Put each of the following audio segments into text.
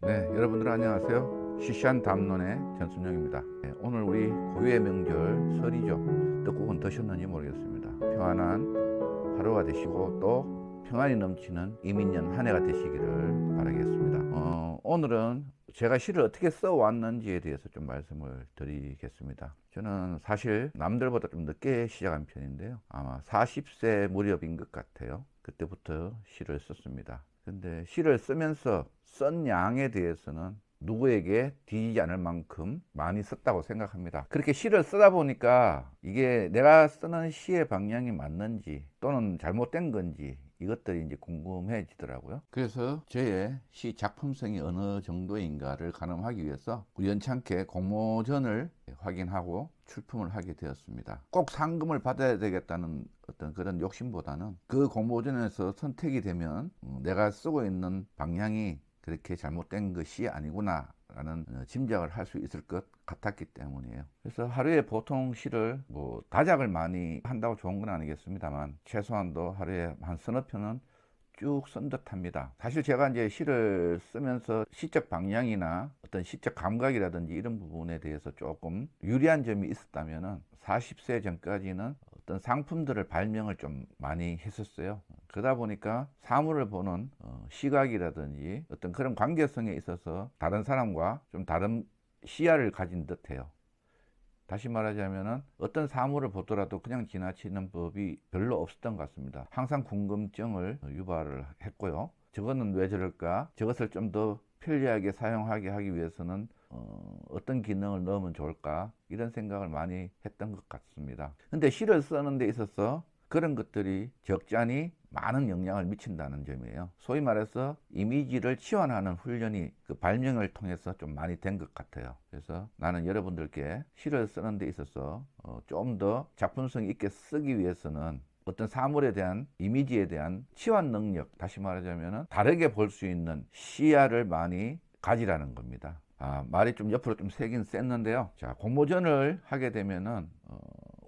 네, 여러분들 안녕하세요. 시시한 담론의 전순영입니다. 네, 오늘 우리 고유의 명절 설이죠. 떡국은 드셨는지 모르겠습니다. 평안한 하루가 되시고 또 평안이 넘치는 이민년 한 해가 되시기를 바라겠습니다. 오늘은 제가 시를 어떻게 써왔는지에 대해서 좀 말씀을 드리겠습니다. 저는 사실 남들보다 좀 늦게 시작한 편인데요. 아마 40세 무렵인 것 같아요. 그때부터 시를 썼습니다. 근데 시를 쓰면서 쓴 양에 대해서는 누구에게 뒤지지 않을 만큼 많이 썼다고 생각합니다. 그렇게 시를 쓰다 보니까 이게 내가 쓰는 시의 방향이 맞는지 또는 잘못된 건지 이것들이 이제 궁금해지더라고요. 그래서 저의 시 작품성이 어느 정도인가를 가늠하기 위해서 우연찮게 공모전을 확인하고 출품을 하게 되었습니다. 꼭 상금을 받아야 되겠다는 어떤 그런 욕심보다는 그 공모전에서 선택이 되면 내가 쓰고 있는 방향이 그렇게 잘못된 것이 아니구나 라는 짐작을 할 수 있을 것 같았기 때문이에요. 그래서 하루에 보통 시를 다작을 많이 한다고 좋은 건 아니겠습니다만 최소한도 하루에 한 서너 편은 쭉 쓴 듯합니다. 사실 제가 이제 시를 쓰면서 시적 방향이나 어떤 시적 감각이라든지 이런 부분에 대해서 조금 유리한 점이 있었다면은 40세 전까지는 어떤 상품들을 발명을 좀 많이 했었어요. 그러다 보니까 사물을 보는 시각이라든지 어떤 그런 관계성에 있어서 다른 사람과 좀 다른 시야를 가진 듯해요. 다시 말하자면 어떤 사물을 보더라도 그냥 지나치는 법이 별로 없었던 것 같습니다. 항상 궁금증을 유발을 했고요. 저거는 왜 저럴까? 저것을 좀 더 편리하게 사용하게 하기 위해서는 어떤 기능을 넣으면 좋을까? 이런 생각을 많이 했던 것 같습니다. 근데 시를 쓰는 데 있어서 그런 것들이 적잖이 많은 영향을 미친다는 점이에요. 소위 말해서 이미지를 치환하는 훈련이 그 발명을 통해서 좀 많이 된 것 같아요. 그래서 나는 여러분들께 시를 쓰는 데 있어서 좀 더 작품성 있게 쓰기 위해서는 어떤 사물에 대한 이미지에 대한 치환 능력, 다시 말하자면 다르게 볼 수 있는 시야를 많이 가지라는 겁니다. 말이 좀 옆으로 좀 세긴 셌는데요. 자, 공모전을 하게 되면은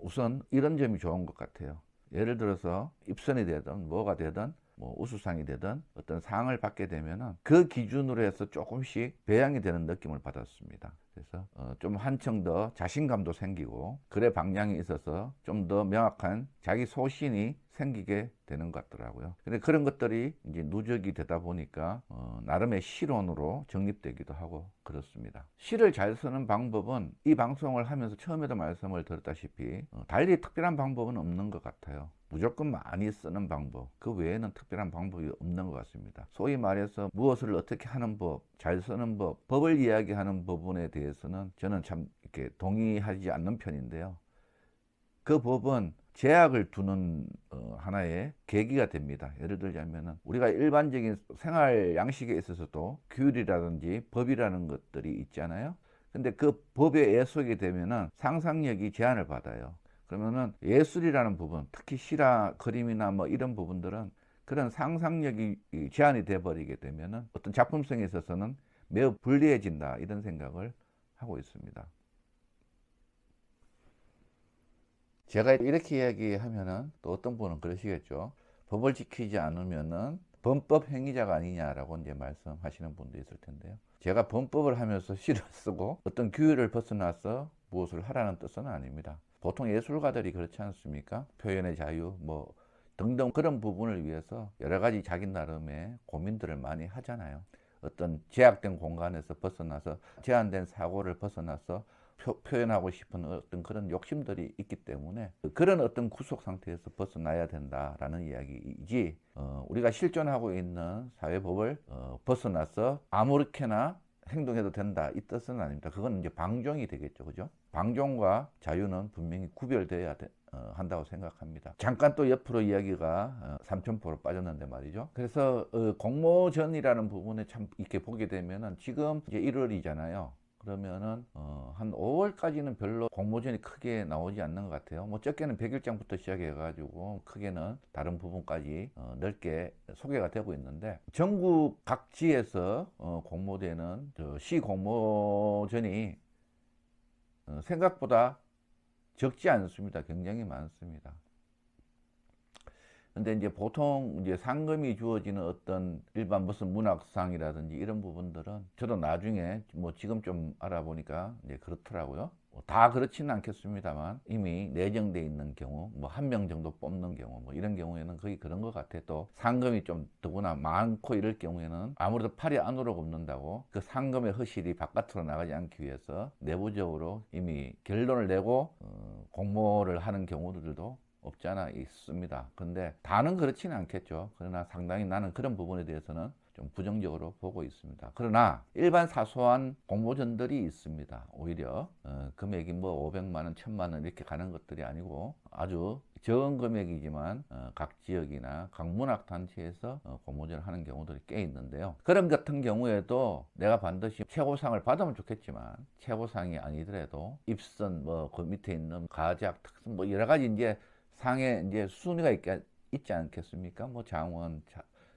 우선 이런 점이 좋은 것 같아요. 예를 들어서 입선이 되든 뭐가 되든 우수상이 되든 어떤 상을 받게 되면은 그 기준으로 해서 조금씩 배양이 되는 느낌을 받았습니다. 그래서 좀 한층 더 자신감도 생기고 글의 방향이 있어서 좀 더 명확한 자기 소신이 생기게 되는 것 같더라고요. 근데 그런 것들이 이제 누적이 되다 보니까 나름의 시론으로 정립되기도 하고 그렇습니다. 시를 잘 쓰는 방법은 이 방송을 하면서 처음에도 말씀을 드렸다시피 달리 특별한 방법은 없는 것 같아요. 무조건 많이 쓰는 방법, 그 외에는 특별한 방법이 없는 것 같습니다. 소위 말해서 무엇을 어떻게 하는 법, 잘 쓰는 법, 법을 이야기하는 부분에 대해서는 저는 참 이렇게 동의하지 않는 편인데요. 그 법은 제약을 두는 하나의 계기가 됩니다. 예를 들자면 우리가 일반적인 생활 양식에 있어서도 규율이라든지 법이라는 것들이 있잖아요. 근데 그 법에 애속이 되면은 상상력이 제한을 받아요. 그러면은 예술이라는 부분, 특히 시나 그림이나 뭐 이런 부분들은 그런 상상력이 제한이 돼 버리게 되면은 어떤 작품성에 있어서는 매우 불리해진다, 이런 생각을 하고 있습니다. 제가 이렇게 이야기하면은 또 어떤 분은 그러시겠죠. 법을 지키지 않으면은 범법 행위자가 아니냐라고 이제 말씀하시는 분도 있을 텐데요. 제가 범법을 하면서 시를 쓰고 어떤 규율을 벗어나서 무엇을 하라는 뜻은 아닙니다. 보통 예술가들이 그렇지 않습니까? 표현의 자유, 등등 그런 부분을 위해서 여러 가지 자기 나름의 고민들을 많이 하잖아요. 어떤 제약된 공간에서 벗어나서 제한된 사고를 벗어나서 표현하고 싶은 어떤 그런 욕심들이 있기 때문에 그런 어떤 구속 상태에서 벗어나야 된다라는 이야기이지, 우리가 실존하고 있는 사회법을 벗어나서 아무렇게나 행동해도 된다, 이 뜻은 아닙니다. 그건 이제 방종이 되겠죠, 그죠? 방종과 자유는 분명히 구별돼야 한다고 생각합니다. 잠깐 또 옆으로 이야기가 삼천포로 빠졌는데 말이죠. 그래서 공모전이라는 부분에 참 이렇게 보게 되면은 지금 이제 1월이잖아요. 그러면은 한 5월까지는 별로 공모전이 크게 나오지 않는 것 같아요. 적게는 100일장부터 시작해 가지고 크게는 다른 부분까지 넓게 소개가 되고 있는데, 전국 각지에서 공모되는 시 공모전이 생각보다 적지 않습니다. 굉장히 많습니다. 근데 이제 보통 이제 상금이 주어지는 어떤 일반 무슨 문학상이라든지 이런 부분들은 저도 나중에 뭐 지금 좀 알아보니까 이제 그렇더라고요. 다 그렇지는 않겠습니다만 이미 내정돼 있는 경우 뭐 한 명 정도 뽑는 경우 뭐 이런 경우에는 거의 그런 것 같아. 또 상금이 좀 더구나 많고 이럴 경우에는 아무래도 팔이 안으로 굽는다고 그 상금의 허실이 바깥으로 나가지 않기 위해서 내부적으로 이미 결론을 내고 공모를 하는 경우들도 없지 않아 있습니다. 근데 다는 그렇지는 않겠죠. 그러나 상당히 나는 그런 부분에 대해서는 좀 부정적으로 보고 있습니다. 그러나 일반 사소한 공모전들이 있습니다. 오히려 금액이 뭐 500만 원, 1000만 원 이렇게 가는 것들이 아니고 아주 적은 금액이지만 각 지역이나 각 문학단체에서 공모전을 하는 경우들이 꽤 있는데요. 그런 같은 경우에도 내가 반드시 최고상을 받으면 좋겠지만 최고상이 아니더라도 입선 뭐 그 밑에 있는 가작, 특선 뭐 여러 가지 이제 상에 이제 순위가 있지 않겠습니까? 뭐 장원,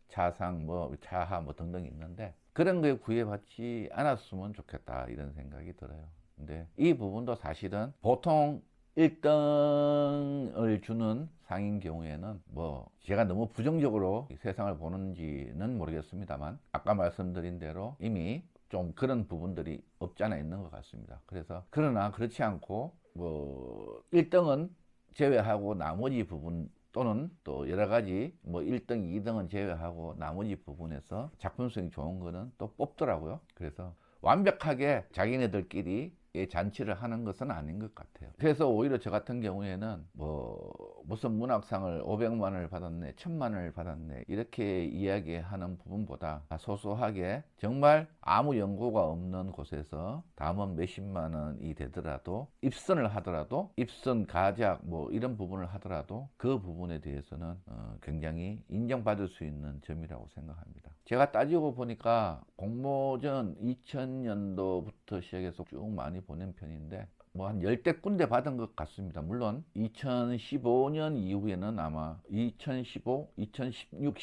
차상, 뭐 차하 뭐 등등 있는데 그런 거에 구애받지 않았으면 좋겠다 이런 생각이 들어요. 근데 이 부분도 사실은 보통 1등을 주는 상인 경우에는 뭐 제가 너무 부정적으로 세상을 보는지는 모르겠습니다만 아까 말씀드린 대로 이미 좀 그런 부분들이 없지 않아 있는 것 같습니다. 그래서 그러나 그렇지 않고 뭐 1등은 제외하고 나머지 부분 또는 또 여러 가지 뭐 1등, 2등은 제외하고 나머지 부분에서 작품성이 좋은 거는 또 뽑더라고요. 그래서 완벽하게 자기네들끼리 잔치를 하는 것은 아닌 것 같아요. 그래서 오히려 저 같은 경우에는 뭐 무슨 문학상을 500만 원을 받았네, 1000만 원을 받았네 이렇게 이야기하는 부분보다 소소하게 정말 아무 연고가 없는 곳에서 담은 몇십만 원이 되더라도 입선을 하더라도 입선 가작 뭐 이런 부분을 하더라도 그 부분에 대해서는 굉장히 인정받을 수 있는 점이라고 생각합니다. 제가 따지고 보니까 공모전 2000년도부터 시작해서 쭉 많이 보낸 편인데 뭐 한 10대 군데 받은 것 같습니다. 물론 2015년 이후에는 아마 2015, 2016,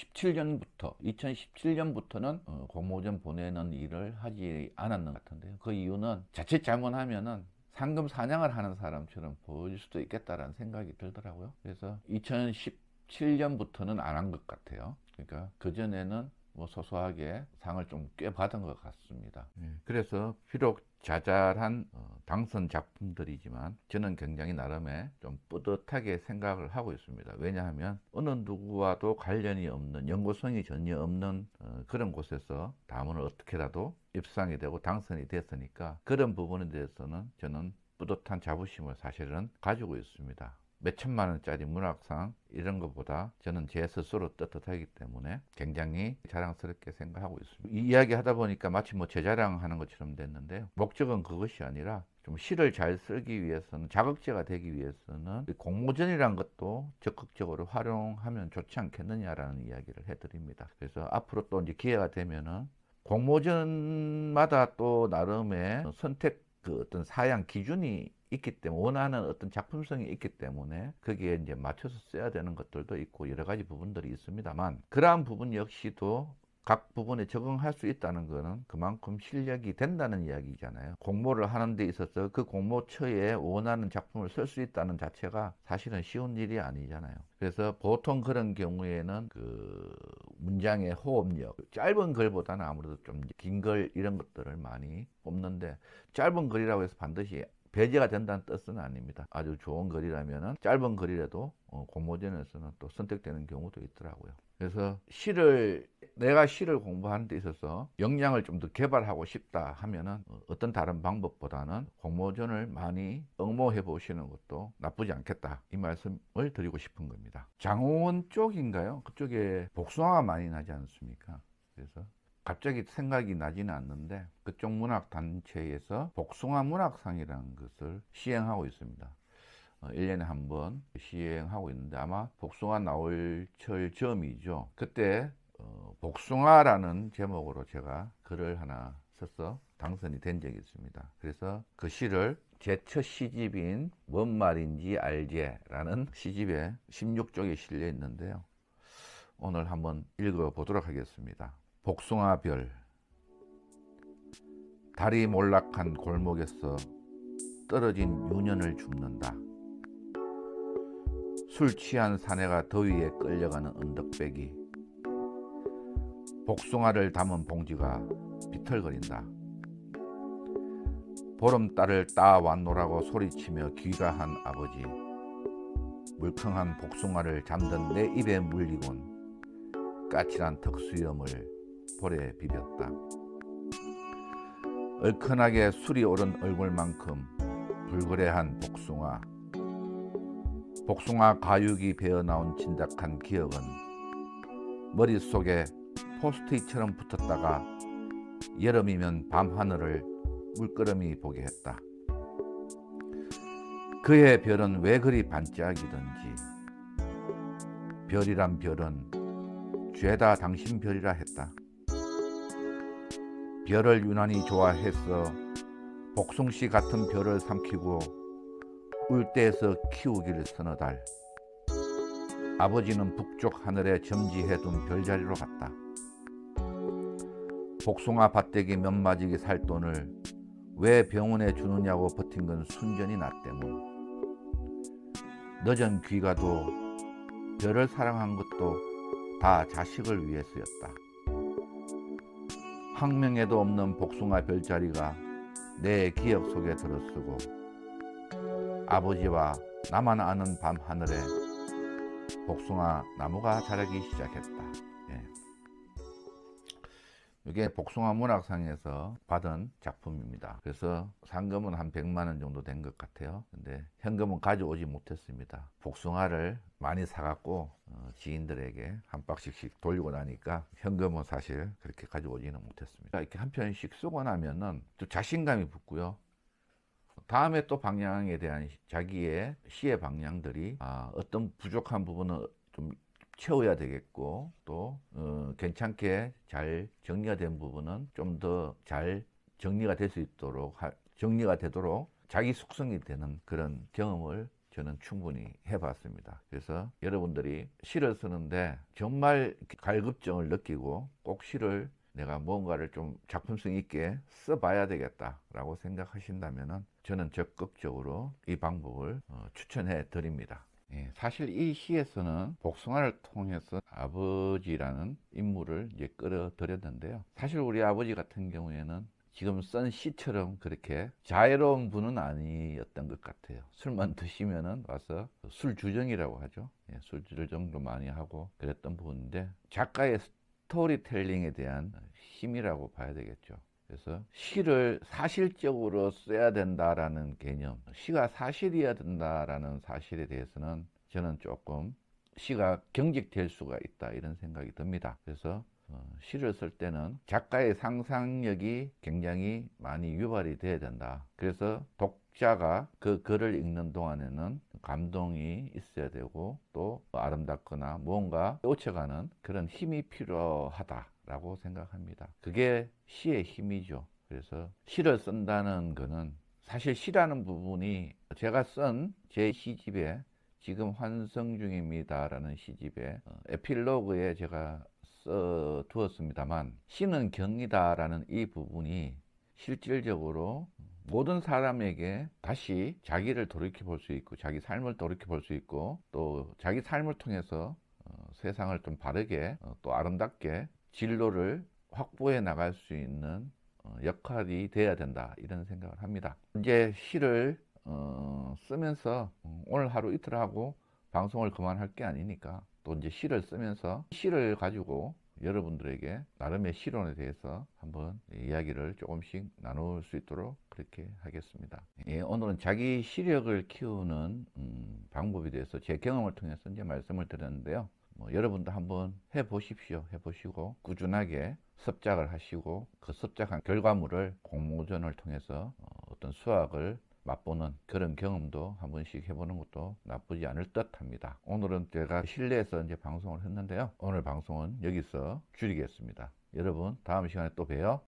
2017년부터는 공모전 보내는 일을 하지 않았는 것 같은데요. 그 이유는 자칫 잘못하면은 상금 사냥을 하는 사람처럼 보일 수도 있겠다라는 생각이 들더라고요. 그래서 2017년부터는 안 한 것 같아요. 그러니까 그전에는 뭐 소소하게 상을 좀 꽤 받은 것 같습니다. 그래서 비록 자잘한 당선 작품들이지만 저는 굉장히 나름의 좀 뿌듯하게 생각을 하고 있습니다. 왜냐하면 어느 누구와도 관련이 없는 연고성이 전혀 없는 그런 곳에서 담원을 어떻게라도 입상이 되고 당선이 됐으니까 그런 부분에 대해서는 저는 뿌듯한 자부심을 사실은 가지고 있습니다. 몇천만 원짜리 문학상 이런 것보다 저는 제 스스로 떳떳하기 때문에 굉장히 자랑스럽게 생각하고 있습니다. 이 이야기 하다 보니까 마치 뭐 제 자랑하는 것처럼 됐는데요. 목적은 그것이 아니라 좀 시를 잘 쓰기 위해서는 자극제가 되기 위해서는 공모전이란 것도 적극적으로 활용하면 좋지 않겠느냐라는 이야기를 해드립니다. 그래서 앞으로 또 이제 기회가 되면은 공모전마다 또 나름의 선택 그 어떤 사양 기준이 있기 때문에 원하는 어떤 작품성이 있기 때문에 거기에 이제 맞춰서 써야 되는 것들도 있고 여러 가지 부분들이 있습니다만 그러한 부분 역시도 각 부분에 적응할 수 있다는 것은 그만큼 실력이 된다는 이야기잖아요. 공모를 하는 데 있어서 그 공모처에 원하는 작품을 쓸 수 있다는 자체가 사실은 쉬운 일이 아니잖아요. 그래서 보통 그런 경우에는 그 문장의 호흡력, 짧은 글보다는 아무래도 좀 긴 글 이런 것들을 많이 뽑는데 짧은 글이라고 해서 반드시 배제가 된다는 뜻은 아닙니다. 아주 좋은 글이라면 짧은 글이라도 공모전에서는 또 선택되는 경우도 있더라고요. 그래서 내가 시를 공부하는 데 있어서 역량을 좀 더 개발하고 싶다 하면은 어떤 다른 방법보다는 공모전을 많이 응모해 보시는 것도 나쁘지 않겠다 이 말씀을 드리고 싶은 겁니다. 장호원 쪽인가요? 그쪽에 복숭아가 많이 나지 않습니까? 그래서 갑자기 생각이 나지는 않는데 그쪽 문학단체에서 복숭아 문학상이라는 것을 시행하고 있습니다. 1년에 한 번 시행하고 있는데 아마 복숭아 나올 철점이죠. 그때 복숭아라는 제목으로 제가 글을 하나 써서 당선이 된 적이 있습니다. 그래서 그 시를 제 첫 시집인 뭔 말인지 알제라는 시집에 16쪽에 실려 있는데요. 오늘 한번 읽어 보도록 하겠습니다. 복숭아별 달이 몰락한 골목에서 떨어진 유년을 줍는다. 술 취한 사내가 더위에 끌려가는 언덕배기, 복숭아를 담은 봉지가 비틀거린다. 보름달을 따 왔노라고 소리치며 귀가한 아버지, 물컹한 복숭아를 잠든 내 입에 물리곤 까칠한 턱수염을 볼에 비볐다. 얼큰하게 술이 오른 얼굴만큼 불그레한 복숭아, 복숭아 가육이 배어나온 진득한 기억은 머릿속에 포스트잇처럼 붙었다가 여름이면 밤하늘을 물끄러미 보게 했다. 그의 별은 왜 그리 반짝이던지, 별이란 별은 죄다 당신 별이라 했다. 별을 유난히 좋아해서 복숭씨 같은 별을 삼키고 울대에서 키우길 서너 달, 아버지는 북쪽 하늘에 점지해둔 별자리로 갔다. 복숭아 밭대기 몇 마지기 살 돈을 왜 병원에 주느냐고 버틴 건 순전히 나 때문. 늦은 귀가도 별을 사랑한 것도 다 자식을 위해서였다. 학명에도 없는 복숭아 별자리가 내 기억 속에 들어쓰고 아버지와 나만 아는 밤하늘에 복숭아 나무가 자라기 시작했다. 이게 복숭아 문학상에서 받은 작품입니다. 그래서 상금은 한 100만 원 정도 된 것 같아요. 근데 현금은 가져오지 못했습니다. 복숭아를 많이 사갖고 지인들에게 한 박씩씩 돌리고 나니까 현금은 사실 그렇게 가져오지는 못했습니다. 이렇게 한 편씩 쓰고 나면은 또 자신감이 붙고요. 다음에 또 방향에 대한 자기의 시의 방향들이 어떤 부족한 부분은 좀 채워야 되겠고, 또 괜찮게 잘 정리가 된 부분은 좀 더 잘 정리가 될 수 있도록, 정리가 되도록 자기 숙성이 되는 그런 경험을 저는 충분히 해봤습니다. 그래서 여러분들이 시를 쓰는데 정말 갈급증을 느끼고 꼭 시를 내가 뭔가를 좀 작품성 있게 써봐야 되겠다라고 생각하신다면 저는 적극적으로 이 방법을 추천해 드립니다. 사실 이 시에서는 복숭아를 통해서 아버지라는 인물을 이제 끌어들였는데요. 사실 우리 아버지 같은 경우에는 지금 쓴 시처럼 그렇게 자애로운 분은 아니었던 것 같아요. 술만 드시면은 와서 술주정이라고 하죠. 술주정도 많이 하고 그랬던 분인데, 작가의 스토리텔링에 대한 힘이라고 봐야 되겠죠. 그래서 시를 사실적으로 써야 된다라는 개념, 시가 사실이어야 된다라는 사실에 대해서는 저는 조금 시가 경직될 수가 있다 이런 생각이 듭니다. 그래서 시를 쓸 때는 작가의 상상력이 굉장히 많이 유발이 돼야 된다. 그래서 독자가 그 글을 읽는 동안에는 감동이 있어야 되고, 또 아름답거나 뭔가 꽂혀가는 그런 힘이 필요하다라고 생각합니다. 그게 시의 힘이죠. 그래서 시를 쓴다는 거는, 사실 시라는 부분이 제가 쓴 제 시집에, 지금 환성 중입니다 라는 시집에 에필로그에 제가 두었습니다만, 시는 경이다 라는 이 부분이 실질적으로 모든 사람에게 다시 자기를 돌이켜 볼 수 있고, 자기 삶을 돌이켜 볼 수 있고, 또 자기 삶을 통해서 세상을 좀 바르게 또 아름답게 진로를 확보해 나갈 수 있는 역할이 돼야 된다 이런 생각을 합니다. 이제 시를 쓰면서 오늘 하루 이틀 하고 방송을 그만할 게 아니니까, 또 이제 시를 쓰면서 시를 가지고 여러분들에게 나름의 시론에 대해서 한번 이야기를 조금씩 나눌 수 있도록 그렇게 하겠습니다. 오늘은 자기 시력을 키우는 방법에 대해서 제 경험을 통해서 이제 말씀을 드렸는데요. 여러분도 한번 해보십시오. 해보시고 꾸준하게 습작을 하시고, 그 습작한 결과물을 공모전을 통해서 어떤 수학을 맛보는 그런 경험도 한 번씩 해보는 것도 나쁘지 않을 듯 합니다. 오늘은 제가 실내에서 이제 방송을 했는데요. 오늘 방송은 여기서 줄이겠습니다. 여러분, 다음 시간에 또 봬요.